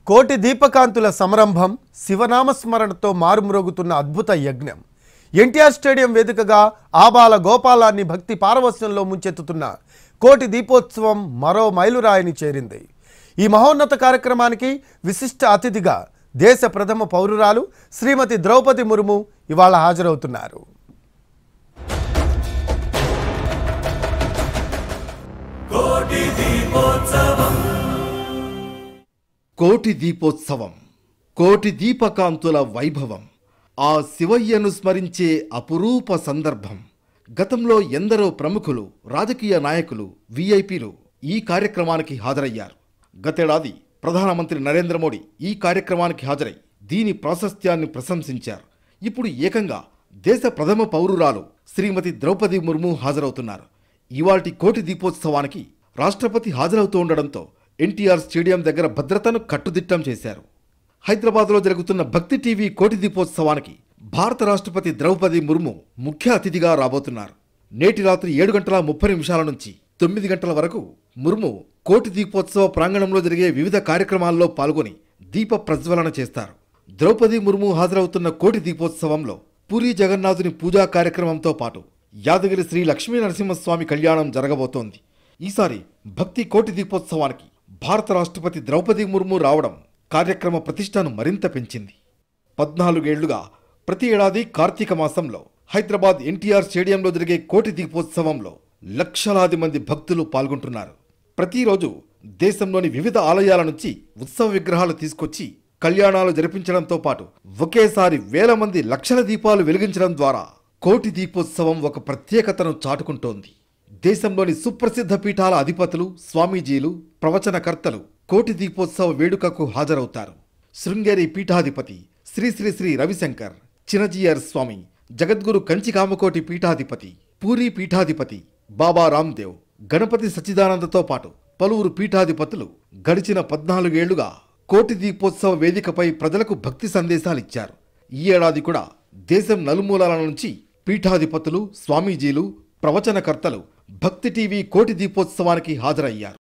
కోటి దీపకాంతుల సంరంభం శివనామస్మరణతో మారుమ్రోగుతున్న అద్భుత యజ్ఞం. ఎన్టీఆర్ స్టేడియం వేదికగా ఆబాల గోపాలాన్ని భక్తి పారవస్యంలో ముంచెత్తుతున్న కోటి దీపోత్సవం మరో మైలురాయిని చేరింది. ఈ మహోన్నత కార్యక్రమానికి విశిష్ట అతిథిగా దేశ ప్రథమ పౌరురాలు శ్రీమతి ద్రౌపది ముర్ము ఇవాళ హాజరవుతున్నారు. కోటి దీపోత్సవం, కోటి దీపకాంతుల వైభవం, ఆ శివయ్యను స్మరించే అపురూప సందర్భం. గతంలో ఎందరో ప్రముఖులు, రాజకీయ నాయకులు, విఐపీలు ఈ కార్యక్రమానికి హాజరయ్యారు. గతేడాది ప్రధానమంత్రి నరేంద్ర మోడీ ఈ కార్యక్రమానికి హాజరై దీని ప్రాశస్త్యాన్ని ప్రశంసించారు. ఇప్పుడు ఏకంగా దేశ ప్రథమ పౌరురాలు శ్రీమతి ద్రౌపది ముర్ము హాజరవుతున్నారు. ఇవాల్టి కోటి దీపోత్సవానికి రాష్ట్రపతి హాజరవుతూ ఉండడంతో ఎన్టీఆర్ స్టేడియం దగ్గర భద్రతను కట్టుదిట్టం చేశారు. హైదరాబాద్లో జరుగుతున్న భక్తి టీవీ కోటి దీపోత్సవానికి భారత రాష్ట్రపతి ద్రౌపది ముర్ము ముఖ్య అతిథిగా రాబోతున్నారు. నేటి రాత్రి 7:30 నుంచి 9 గంటల వరకు ముర్ము కోటి దీపోత్సవ ప్రాంగణంలో జరిగే వివిధ కార్యక్రమాల్లో పాల్గొని దీప ప్రజ్వలన చేస్తారు. ద్రౌపది ముర్ము హాజరవుతున్న కోటి దీపోత్సవంలో పూరీ జగన్నాథుని పూజా కార్యక్రమంతో పాటు యాదగిరి శ్రీ లక్ష్మీ నరసింహస్వామి కళ్యాణం జరగబోతోంది. ఈసారి భక్తి కోటి దీపోత్సవానికి భారత రాష్ట్రపతి ద్రౌపది ముర్ము రావడం కార్యక్రమ ప్రతిష్టను మరింత పెంచింది. 14 ఏళ్లుగా ప్రతి ఏడాది కార్తీక మాసంలో హైదరాబాద్ ఎన్టీఆర్ స్టేడియంలో జరిగే కోటి దీపోత్సవంలో లక్షలాది మంది భక్తులు పాల్గొంటున్నారు. ప్రతిరోజు దేశంలోని వివిధ ఆలయాల నుంచి ఉత్సవ విగ్రహాలు తీసుకొచ్చి కళ్యాణాలు జరిపించడంతో పాటు ఒకేసారి వేల మంది లక్షల దీపాలు వెలిగించడం ద్వారా కోటి దీపోత్సవం ఒక ప్రత్యేకతను చాటుకుంటోంది. దేశంలోని సుప్రసిద్ధ పీఠాల అధిపతులు, స్వామీజీలు, ప్రవచనకర్తలు కోటి దీపోత్సవ వేడుకకు హాజరవుతారు. శృంగేరి పీఠాధిపతి శ్రీ శ్రీ శ్రీ రవిశంకర్, చినజీయర్ స్వామి, జగద్గురు కంచి కామకోటి పీఠాధిపతి, పూరీ పీఠాధిపతి బాబా రామ్దేవ్, గణపతి సచ్చిదానందతో పాటు పలువురు పీఠాధిపతులు గడిచిన 14 ఏళ్లుగా కోటి దీపోత్సవ వేదికపై ప్రజలకు భక్తి సందేశాలిచ్చారు. ఈ ఏడాది కూడా దేశం నలుమూలల నుంచి పీఠాధిపతులు, స్వామీజీలు, ప్రవచనకర్తలు భక్తి టీవీ కోటి దీపోత్సవానికి హాజరయ్యారు.